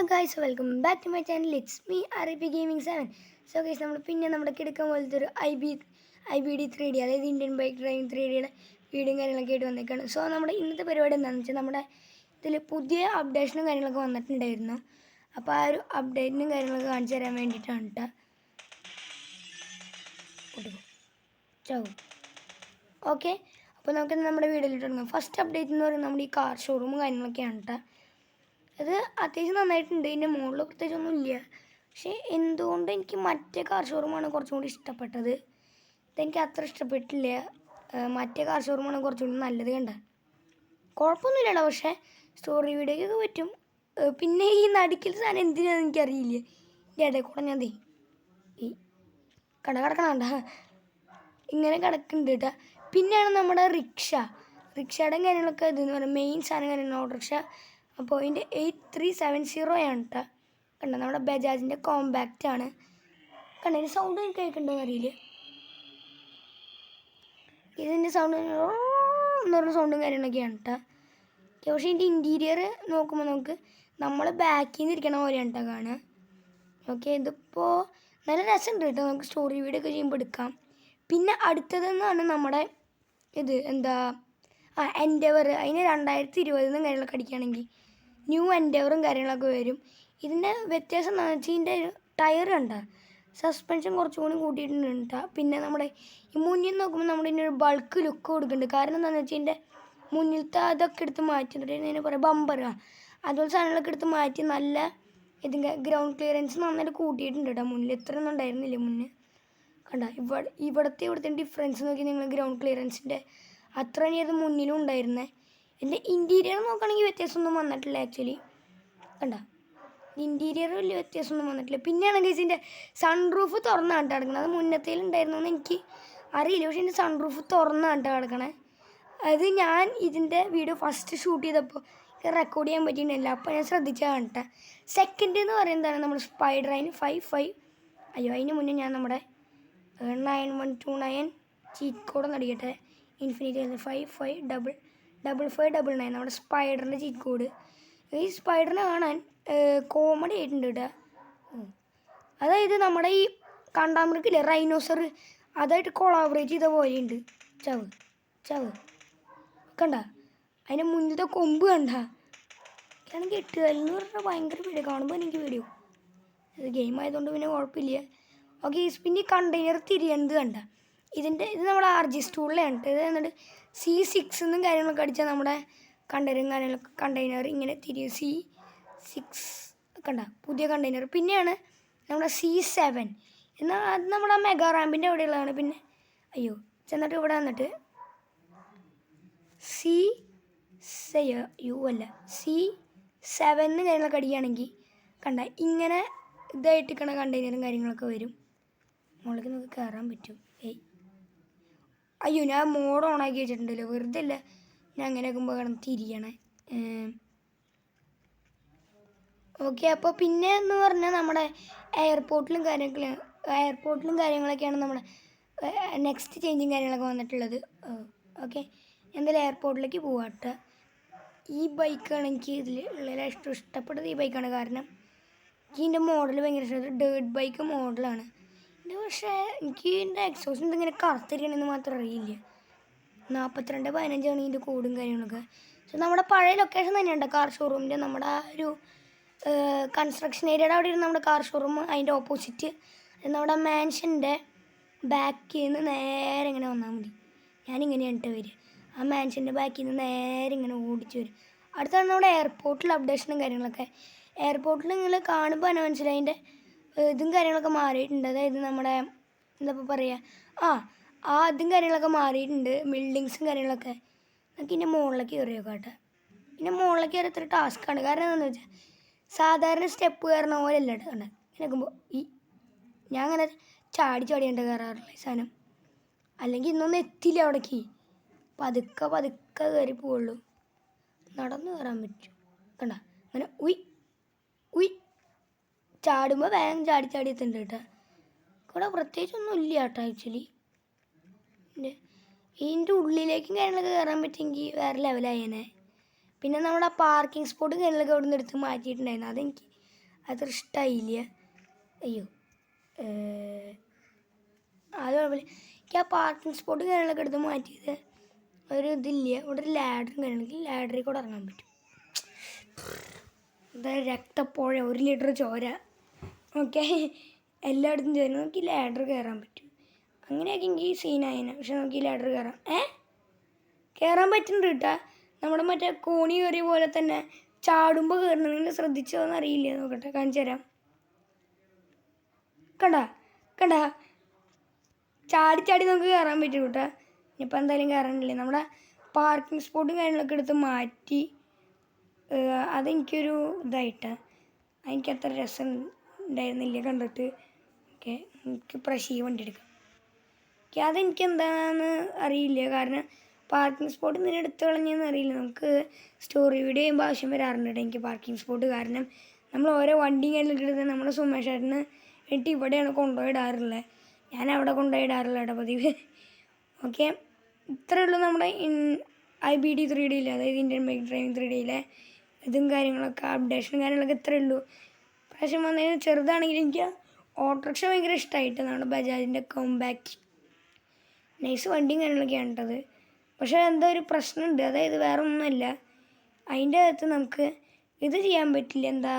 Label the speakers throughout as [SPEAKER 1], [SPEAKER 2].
[SPEAKER 1] Hello guys, welcome back to my channel. It's me RP Gaming 7. So guys, നമ്മൾ പിന്നെ നമ്മുടെ കിടക്കാൻ പോലത്തെ ഒരു IBD 3D, അതായത് ഇന്ത്യൻ ബൈക്ക് ഡ്രൈവിംഗ് 3Dയുടെ വീഡിയോയും കാര്യങ്ങളൊക്കെ ആയിട്ട് വന്നേക്കാണ്. സോ നമ്മുടെ ഇന്നത്തെ പരിപാടി എന്താണെന്ന് വെച്ചാൽ, നമ്മുടെ ഇതിൽ പുതിയ അപ്ഡേഷനും കാര്യങ്ങളൊക്കെ വന്നിട്ടുണ്ടായിരുന്നു. അപ്പോൾ ആ ഒരു അപ്ഡേറ്റിനും കാര്യങ്ങളൊക്കെ കാണിച്ചു തരാൻ വേണ്ടിയിട്ടാണ് കേട്ടോ. ഓക്കെ, അപ്പോൾ നമുക്ക് നമ്മുടെ വീഡിയോയിൽ തുടങ്ങാം. ഫസ്റ്റ് അപ്ഡേറ്റ് എന്ന് പറയുന്നത് നമ്മുടെ ഈ കാർ ഷോറൂമും കാര്യങ്ങളൊക്കെയാണ് കേട്ടോ. അത് അത്യാവശ്യം നന്നായിട്ടുണ്ട്. ഇതിൻ്റെ മുകളിൽ പ്രത്യേകിച്ചൊന്നും ഇല്ല. പക്ഷേ എന്തുകൊണ്ട് എനിക്ക് മറ്റേ കാർ ഷോറൂമാണ് കുറച്ചും കൂടി ഇഷ്ടപ്പെട്ടത്. ഇതെനിക്ക് അത്ര ഇഷ്ടപ്പെട്ടില്ല. മറ്റേ കാർ ഷോറൂമാണ് കുറച്ചും കൂടി നല്ലത്. കണ്ട കുഴപ്പമൊന്നുമില്ലല്ലോ, പക്ഷേ സ്റ്റോറി വീഡിയോയ്ക്കൊക്കെ പറ്റും. പിന്നെ ഈ നടുക്കിൽ സാധനം എന്തിനാണെന്ന് എനിക്കറിയില്ല. എൻ്റെ ഇടയിൽ കൂടെ ഞാൻ ഈ കിടക്കണണ്ട ഇങ്ങനെ കിടക്കുന്നുണ്ട് കേട്ടോ. പിന്നെയാണ് നമ്മുടെ റിക്ഷയുടെ കാര്യങ്ങളൊക്കെ ഇതെന്ന് പറയുന്നത് മെയിൻ സാധനം കാര്യങ്ങൾ ഓട്ടോറിക്ഷ. അപ്പോൾ ഇതിൻ്റെ 8370 ആണ് കേട്ടോ. കണ്ടോ, നമ്മുടെ ബജാജിൻ്റെ കോമ്പാക്റ്റ് ആണ്. കണ്ടോ, ഇതിൻ്റെ സൗണ്ട് എനിക്ക് കേൾക്കുന്നുണ്ടോ അറിയില്ല. ഇതിൻ്റെ സൗണ്ട് എന്ന് പറഞ്ഞ സൗണ്ടും കാര്യങ്ങളൊക്കെയാണ് കേട്ടോ. പക്ഷേ ഇതിൻ്റെ ഇൻറ്റീരിയർ നോക്കുമ്പോൾ നമുക്ക് നമ്മൾ ബാക്കിൽ നിന്ന് ഇരിക്കണ പോലെയാണ് കേട്ടോ കാണുക. ഓക്കെ, ഇതിപ്പോൾ നല്ല രസമുണ്ട് കേട്ടോ. നമുക്ക് സ്റ്റോറി വീഡിയോ ഒക്കെ ചെയ്യുമ്പോൾ എടുക്കാം. പിന്നെ അടുത്തതെന്നാണ് നമ്മുടെ ഇത് എൻഡവർ. അതിന് 2020 കാര്യങ്ങളൊക്കെ അടിക്കുകയാണെങ്കിൽ ന്യൂ എൻഡവറും കാര്യങ്ങളൊക്കെ വരും. ഇതിൻ്റെ വ്യത്യാസം എന്താണെന്ന് വെച്ചാൽ ഇതിൻ്റെ ടയർ കണ്ട സസ്പെൻഷൻ കുറച്ചുകൂടി കൂട്ടിയിട്ടുണ്ട് കേട്ടോ. പിന്നെ നമ്മുടെ ഈ മുന്നിൽ നോക്കുമ്പോൾ നമ്മുടെ ഇതിൻ്റെ ഒരു ബൾക്ക് ലുക്ക് കൊടുക്കുന്നുണ്ട്. കാരണം എന്താണെന്ന് വെച്ചാൽ ഇതിൻ്റെ മുന്നിലത്തെ അതൊക്കെ എടുത്ത് മാറ്റിയിട്ട് ഇതിനെ കുറേ ബമ്പർ അതുപോലെ സാധനങ്ങളൊക്കെ എടുത്ത് മാറ്റി നല്ല ഇതിൻ്റെ ഗ്രൗണ്ട് ക്ലിയറൻസ് നന്നായിട്ട് കൂട്ടിയിട്ടുണ്ട് കേട്ടോ. മുന്നിൽ ഇത്രയൊന്നും ഉണ്ടായിരുന്നില്ല മുന്നേ. കണ്ട ഇവിടുത്തെ ഡിഫറൻസ് നോക്കി നിങ്ങൾ ഗ്രൗണ്ട് ക്ലിയറൻസിൻ്റെ അത്ര തന്നെയത് മുന്നിലും ഉണ്ടായിരുന്നത്. എൻ്റെ ഇൻറ്റീരിയർ നോക്കുകയാണെങ്കിൽ വ്യത്യാസമൊന്നും വന്നിട്ടില്ല. ആക്ച്വലി കണ്ട ഇൻറ്റീരിയർ വലിയ വ്യത്യാസമൊന്നും വന്നിട്ടില്ല. പിന്നെയാണെങ്കിൽ ഇതിൻ്റെ സൺറൂഫ് തുറന്നാണ് കേട്ടോ കിടക്കുന്നത്. അത് മുന്നത്തേലുണ്ടായിരുന്നു എന്ന് എനിക്ക് അറിയില്ല. പക്ഷേ എൻ്റെ സൺറൂഫ് തുറന്നാണ് കേട്ടോ കിടക്കണേ. അത് ഞാൻ ഇതിൻ്റെ വീഡിയോ ഫസ്റ്റ് ഷൂട്ട് ചെയ്തപ്പോൾ റെക്കോർഡ് ചെയ്യാൻ പറ്റിയിട്ടുണ്ടല്ലോ. അപ്പോൾ ഞാൻ ശ്രദ്ധിച്ചാൽ കേട്ടോ. സെക്കൻഡ് എന്ന് പറയുന്നതാണ് നമ്മുടെ സ്പൈഡർ. അതിന് 55 അതിന് മുന്നേ ഞാൻ നമ്മുടെ 9129 ചീറ്റ് കോഡ് നടിക്കട്ടെ. ഇൻഫിനിറ്റി 555599 നമ്മുടെ സ്പൈഡറിൻ്റെ ചീറ്റ് കോഡ്. ഈ സ്പൈഡറിനെ കാണാൻ കോമഡി ആയിട്ടുണ്ട് കേട്ടോ. അതായത് നമ്മുടെ ഈ കണ്ടാമൃക്കില്ലേ റൈനോസർ, അതായിട്ട് കൊളാബറേറ്റ് ചെയ്ത പോലെയുണ്ട്. ചവ് കണ്ട അതിൻ്റെ മുന്നിലത്തെ കൊമ്പ് കണ്ട. എനിക്കാണെങ്കിൽ 8 എന്ന് പറഞ്ഞാൽ ഭയങ്കര വീഡിയോ കാണുമ്പോൾ എനിക്ക് വീഡിയോ. ഇത് ഗെയിം ആയതുകൊണ്ട് പിന്നെ കുഴപ്പമില്ല. ഓക്കെ, പിന്നെ ഈ കണ്ടെയ്നർ തിരിയണത് കണ്ട. ഇത് നമ്മുടെ RG സ്റ്റൂളിലാണ് കേട്ടോ. ഇത് എന്നിട്ട് C6 എന്നും കാര്യങ്ങളൊക്കെ അടിച്ചാൽ നമ്മുടെ കണ്ടെയ്നർ ഇങ്ങനെ തിരിയും. C6 കണ്ട പുതിയ കണ്ടെയ്നർ. പിന്നെയാണ് നമ്മുടെ C7 എന്നാൽ അത് നമ്മുടെ മെഗാ റാമ്പിൻ്റെ അവിടെയുള്ളതാണ്. പിന്നെ ചെന്നിട്ട് ഇവിടെ വന്നിട്ട് C7 കാര്യങ്ങളൊക്കെ അടിക്കുകയാണെങ്കിൽ കണ്ട ഇങ്ങനെ ഇതായിട്ട് നിൽക്കണ കണ്ടെയ്നറും കാര്യങ്ങളൊക്കെ വരും. മുകളിലേക്ക് നമുക്ക് കയറാൻ പറ്റും. ഞാൻ മോഡ് ഓണാക്കി വെച്ചിട്ടുണ്ടല്ലോ, വെറുതെ അല്ല ഞാൻ അങ്ങനെ ആക്കുമ്പോൾ കിടന്ന് തിരിയണേ. ഓക്കെ, അപ്പോൾ പിന്നെ എന്ന് പറഞ്ഞാൽ നമ്മുടെ എയർപോർട്ടിലും കാര്യങ്ങളൊക്കെയാണ് നമ്മുടെ നെക്സ്റ്റ് ചേഞ്ചും കാര്യങ്ങളൊക്കെ വന്നിട്ടുള്ളത്. ഓക്കെ, എന്തായാലും എയർപോർട്ടിലേക്ക് പോവാട്ടെ. ഈ ബൈക്കാണ് എനിക്ക് ഇതിൽ ഇഷ്ടപ്പെട്ടത്. ഈ ബൈക്കാണ് കാരണം ഇതിൻ്റെ മോഡൽ ഭയങ്കര ഇഷ്ടപ്പെട്ടത്. ഡേർട്ട് ബൈക്ക് മോഡലാണ്. പക്ഷേ എനിക്ക് ഇതിൻ്റെ എക്സോസ് എന്തെങ്കിലും കറുത്തിരിക്കണമെന്ന് മാത്രം അറിയില്ല. 4215 ഇതിൻ്റെ കോഡും കാര്യങ്ങളൊക്കെ. സോ നമ്മുടെ പഴയ ലൊക്കേഷൻ തന്നെയുണ്ട് കാർ ഷോറൂമിൻ്റെ. നമ്മുടെ ആ ഒരു കൺസ്ട്രക്ഷൻ ഏരിയയുടെ അവിടെ ഇരുന്ന് നമ്മുടെ കാർ ഷോറൂം, അതിൻ്റെ ഓപ്പോസിറ്റ് നമ്മുടെ മാൻഷൻ്റെ ബാക്കിൽ നിന്ന് നേരെ ഇങ്ങനെ വന്നാൽ മതി. ഞാനിങ്ങനെയാണ് വരിക. ആ മാൻഷൻ്റെ ബാക്കിൽ നിന്ന് നേരെ ഇങ്ങനെ ഓടിച്ച് വരും. അടുത്താണ് നമ്മുടെ എയർപോർട്ടിൽ അപ്ഡേഷനും കാര്യങ്ങളൊക്കെ. എയർപോർട്ടിൽ നിങ്ങൾ കാണുമ്പോൾ തന്നെ മനസ്സിലായി അതിൻ്റെ ഇതും കാര്യങ്ങളൊക്കെ മാറിയിട്ടുണ്ട്. അതായത് നമ്മുടെ എന്താ പറയുക ഇതും കാര്യങ്ങളൊക്കെ മാറിയിട്ടുണ്ട്. ബിൽഡിങ്സും കാര്യങ്ങളൊക്കെ. നമുക്ക് ഇതിൻ്റെ മുകളിലേക്ക് കയറിയൊക്കെ കേട്ടോ. പിന്നെ മുകളിലേക്ക് കയറി ഇത്ര ടാസ്ക്കാണ്. കാരണം എന്താണെന്ന് വെച്ചാൽ സാധാരണ സ്റ്റെപ്പ് കയറണ പോലെ അല്ല കേട്ടോ. കണ്ട ഇങ്ങനെ നോക്കുമ്പോൾ ഞാൻ അങ്ങനെ ചാടിയുണ്ട് കയറാറില്ല ഈ സാധനം. അല്ലെങ്കിൽ ഇന്നൊന്നും എത്തില്ല അവിടേക്ക്. പതുക്കെ കയറി പോവുള്ളൂ. നടന്ന് കയറാൻ പറ്റും. കണ്ട അങ്ങനെ ചാടുമ്പോൾ വേഗം ചാടി എത്തുന്നുണ്ട് കേട്ടോ. ഇവിടെ പ്രത്യേകിച്ചൊന്നും ഇല്ല കേട്ടോ. ആക്ച്വലി ഇതിൻ്റെ ഉള്ളിലേക്കും കാര്യങ്ങളൊക്കെ കയറാൻ പറ്റുമെങ്കിൽ വേറെ ലെവലായേനെ. പിന്നെ നമ്മുടെ പാർക്കിംഗ് സ്പോട്ടും കാര്യങ്ങളൊക്കെ അവിടെ നിന്ന് എടുത്ത് മാറ്റിയിട്ടുണ്ടായിരുന്നു. അതെനിക്ക് അത്ര ഇഷ്ടമായില്ല. അയ്യോ അത് കുഴപ്പമില്ല. എനിക്ക് ആ പാർക്കിംഗ് സ്പോട്ട് കാര്യങ്ങളൊക്കെ എടുത്ത് മാറ്റിയത് ഒരു ഇതില്ല. ഇവിടെ ഒരു ലാഡറും കാര്യങ്ങളൊക്കെ ലാഡറിൽ കൂടെ ഇറങ്ങാൻ പറ്റും. എന്താ രക്തപ്പോഴ 1 ലിറ്റർ ചോര. ഓക്കെ, എല്ലായിടത്തും ചോര. നമുക്ക് ഈ ലാഡർ കയറാൻ പറ്റും. അങ്ങനെയൊക്കെ എനിക്ക് സീനായിന്. പക്ഷെ നമുക്ക് ഈ ലാഡർ കയറാം. കയറാൻ പറ്റുന്നുണ്ട് കേട്ടാ. നമ്മുടെ മറ്റേ കോണി കയറിയ പോലെ തന്നെ ചാടുമ്പോൾ കയറണം. നിങ്ങൾ ശ്രദ്ധിച്ചോന്ന് അറിയില്ല. നോക്കട്ടെ, കാണിച്ചു തരാം. കണ്ട ചാടി ചാടി നമുക്ക് കയറാൻ പറ്റും കേട്ടോ. ഇനിയിപ്പോൾ എന്തായാലും കയറാനില്ലേ. നമ്മുടെ പാർക്കിംഗ് സ്പോട്ടും കാര്യങ്ങളൊക്കെ എടുത്ത് മാറ്റി. അതെനിക്കൊരു ഇതായിട്ട് എനിക്ക് അത്ര രസം ഉണ്ടായിരുന്നില്ല കണ്ടിട്ട്. ഓക്കെ, എനിക്ക് പ്രാവശ്യം ഈ വണ്ടി എടുക്കാം. ഓക്കെ, അതെനിക്ക് എന്താണെന്ന് അറിയില്ല. കാരണം പാർക്കിംഗ് സ്പോട്ട് ഇതിനെ എടുത്ത് കളഞ്ഞതെന്ന് അറിയില്ല. നമുക്ക് സ്റ്റോറി വീഡിയോ ചെയ്യുമ്പോൾ ആവശ്യം വരാറുണ്ട് എനിക്ക് പാർക്കിംഗ് സ്പോട്ട്. കാരണം നമ്മൾ ഓരോ വണ്ടി കാര്യങ്ങളൊക്കെ എടുത്ത് നമ്മുടെ സുമേഷേട്ടന് വേണ്ടി ഇവിടെയാണ് കൊണ്ടുപോയിടാറുള്ളത്. ഞാൻ അവിടെ കൊണ്ടുപോയിടാറില്ല കേട്ടോ പതിവ്. ഓക്കെ, ഇത്രയേ ഉള്ളൂ നമ്മുടെ IBD 3D, അതായത് ഇന്ത്യൻ ബൈക്ക് ഡ്രൈവിംഗ് 3Dയിലെ ഇതും കാര്യങ്ങളൊക്കെ അപ്ഡേഷനും കാര്യങ്ങളൊക്കെ ഇത്രയേ ഉള്ളൂ. പ്രാവശ്യം വന്നതിന് ചെറുതാണെങ്കിൽ എനിക്ക് ഓട്ടോറിക്ഷ ഭയങ്കര ഇഷ്ടമായിട്ട്. നമ്മുടെ ബജാജിൻ്റെ കോമ്പാക്റ്റ് നൈസ് വണ്ടിയും കാര്യങ്ങളൊക്കെയാണ് കേട്ടത്. പക്ഷേ എന്തോ ഒരു പ്രശ്നമുണ്ട്. അതായത് വേറെ ഒന്നുമല്ല, അതിൻ്റെ അകത്ത് നമുക്ക് ഇത് ചെയ്യാൻ പറ്റില്ല. എന്താ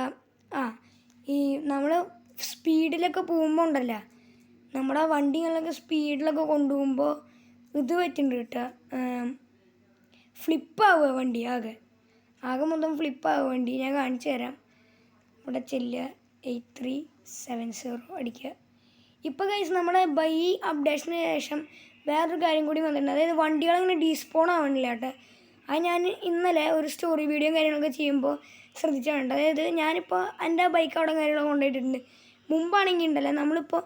[SPEAKER 1] ഈ നമ്മൾ സ്പീഡിലൊക്കെ പോകുമ്പോൾ ഉണ്ടല്ലോ, നമ്മുടെ വണ്ടികളൊക്കെ സ്പീഡിലൊക്കെ കൊണ്ടുപോകുമ്പോൾ ഇത് പറ്റുന്നുണ്ട് കേട്ടോ. ഫ്ലിപ്പാവുക വണ്ടി, ആകെ മൊത്തം ഫ്ലിപ്പാവുക വണ്ടി. ഞാൻ കാണിച്ചു തരാം. ഇവിടെ ചെല്ലുക, 8370 അടിക്കുക. ഇപ്പോൾ ഗൈസ് നമ്മുടെ ബൈ അപ്ഡേഷന് ശേഷം വേറൊരു കാര്യം കൂടി വന്നിട്ടുണ്ട്. അതായത് വണ്ടികളങ്ങനെ ഡീസ്പോൺ ആവണില്ല കേട്ടോ. അത് ഞാൻ ഇന്നലെ ഒരു സ്റ്റോറി വീഡിയോ കാര്യങ്ങളൊക്കെ ചെയ്യുമ്പോൾ ശ്രദ്ധിച്ചിട്ടുണ്ട്. അതായത് ഞാനിപ്പോൾ എൻ്റെ ബൈക്ക് അവിടെ കാര്യങ്ങളൊക്കെ കൊണ്ടുപോയിട്ടുണ്ട്. മുമ്പാണെങ്കിൽ ഉണ്ടല്ലോ, നമ്മളിപ്പോൾ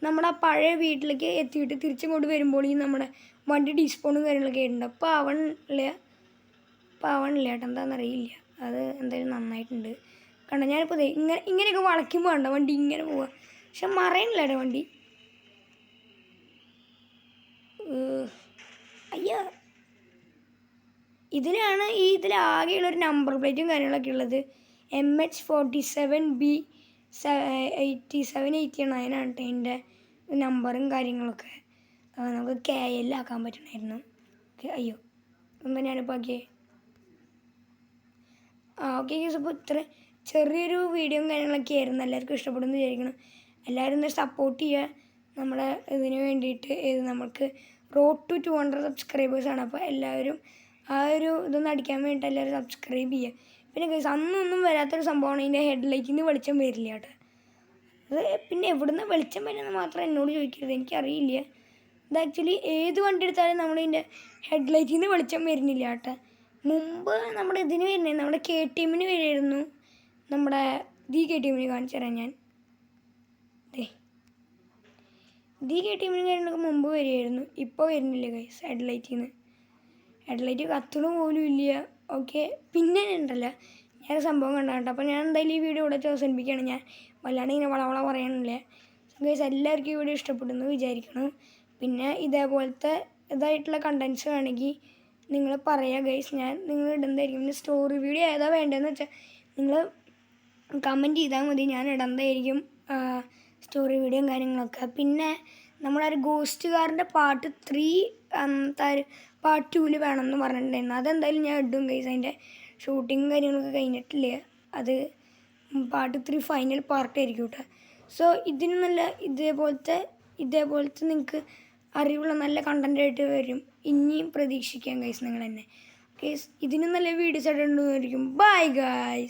[SPEAKER 1] നമ്മുടെ പഴയ വീട്ടിലേക്ക് എത്തിയിട്ട് തിരിച്ചിങ്ങോട്ട് വരുമ്പോൾ ഈ നമ്മുടെ വണ്ടി ഡീസ്പോണും കാര്യങ്ങളൊക്കെ ആയിട്ടുണ്ട്. അപ്പോൾ ആവണില്ല കേട്ടോ. എന്താണെന്നറിയില്ല. അത് എന്തായാലും നന്നായിട്ടുണ്ട്. കണ്ടോ, ഞാനിപ്പോൾ ഇങ്ങനെയൊക്കെ വളയ്ക്കുമ്പോൾ കണ്ടോ വണ്ടി ഇങ്ങനെ പോവുക. പക്ഷെ മറയണില്ല കേട്ടോ വണ്ടി. അയ്യോ, ഇതിലാകെയുള്ളൊരു നമ്പർ പ്ലേറ്റും കാര്യങ്ങളൊക്കെ ഉള്ളത് MH47B 8789 ആണ് കേട്ടോ. അതിൻ്റെ നമ്പറും കാര്യങ്ങളൊക്കെ നമുക്ക് KL ആക്കാൻ പറ്റണമായിരുന്നു. അയ്യോ, എന്താ ഞാനിപ്പോൾ ആക്കിയേ. ഓക്കെ ഗൈസ്, അപ്പോൾ ഇത്ര ചെറിയൊരു വീഡിയോയും കാര്യങ്ങളൊക്കെ ആയിരുന്നു. എല്ലാവർക്കും ഇഷ്ടപ്പെടുമെന്ന് വിചാരിക്കണം. എല്ലാവരും ഒന്ന് സപ്പോർട്ട് ചെയ്യുക നമ്മുടെ ഇതിന് വേണ്ടിയിട്ട്. നമുക്ക് റോഡ് ടു 200 സബ്സ്ക്രൈബേഴ്സാണ്. അപ്പോൾ എല്ലാവരും ആ ഒരു ഇതൊന്നും അടിക്കാൻ വേണ്ടിയിട്ട് എല്ലാവരും സബ്സ്ക്രൈബ് ചെയ്യുക. പിന്നെ ഗൈസ്, അന്നൊന്നും വരാത്തൊരു സംഭവമാണ് ഇതിൻ്റെ ഹെഡ്ലൈറ്റിൽ നിന്ന് വെളിച്ചം വരില്ല കേട്ടോ. അത് പിന്നെ എവിടുന്ന് വെളിച്ചം വരുന്നത് മാത്രം എന്നോട് ചോദിക്കരുത്, എനിക്കറിയില്ല. ഇത് ആക്ച്വലി ഏത് വണ്ടി എടുത്താലും നമ്മളിതിൻ്റെ ഹെഡ്ലൈറ്റിൽ നിന്ന് വെളിച്ചം വരുന്നില്ല കേട്ടോ. മുമ്പ് നമ്മുടെ ഇതിന് വരുന്നത് നമ്മുടെ KTM വരുമായിരുന്നു. നമ്മുടെ KTM കാണിച്ചു തരാം ഞാൻ. KTM കാര്യങ്ങളൊക്കെ മുമ്പ് വരുമായിരുന്നു, ഇപ്പോൾ വരുന്നില്ല ഗൈസ് ഹെഡ്ലൈറ്റ് കത്തണ പോലും ഇല്ല. ഓക്കെ, പിന്നെ ഉണ്ടല്ലോ ഞാൻ സംഭവം കണ്ട കേട്ടോ. അപ്പോൾ ഞാൻ എന്തായാലും ഈ വീഡിയോ ഇവിടെ അവസാനിപ്പിക്കുകയാണ്. ഞാൻ വല്ലാണ്ട് ഇങ്ങനെ വളവള പറയാനില്ല ഗൈസ്. എല്ലാവർക്കും ഈ വീഡിയോ ഇഷ്ടപ്പെടുന്നു വിചാരിക്കണം. പിന്നെ ഇതേപോലത്തെ ഇതായിട്ടുള്ള കണ്ടൻറ്റ്സ് വേണമെങ്കിൽ നിങ്ങൾ പറയുക ഗൈസ്, ഞാൻ നിങ്ങൾ ഇടുന്നതായിരിക്കും. പിന്നെ സ്റ്റോറി വീഡിയോ ഏതാ വേണ്ടതെന്ന് വെച്ചാൽ നിങ്ങൾ കമൻറ്റ് ചെയ്താൽ മതി, ഞാൻ ഇടുന്നതായിരിക്കും സ്റ്റോറി വീഡിയോയും കാര്യങ്ങളൊക്കെ. പിന്നെ നമ്മളൊരു ഗോസ്റ്റുകാരൻ്റെ പാർട്ട് 2 വേണമെന്ന് പറഞ്ഞിട്ടുണ്ടായിരുന്നു. അതെന്തായാലും ഞാൻ ഇടും ഗൈസ്. അതിൻ്റെ ഷൂട്ടിങ്ങും കാര്യങ്ങളൊക്കെ കഴിഞ്ഞിട്ടില്ല. അത് പാർട്ട് 3 ഫൈനൽ പാർട്ടായിരിക്കും കേട്ടോ. സോ ഇതിന് നല്ല ഇതേപോലത്തെ നിങ്ങൾക്ക് അറിവുള്ള നല്ല കണ്ടൻറ്റായിട്ട് വരും. ഇനിയും പ്രതീക്ഷിക്കാം ഗൈസ് നിങ്ങൾ തന്നെ. ഗൈസ്, ഇതിനും നല്ല വീഡിയോസ് ആയിട്ട് ഉണ്ടായിരിക്കും. Bye guys.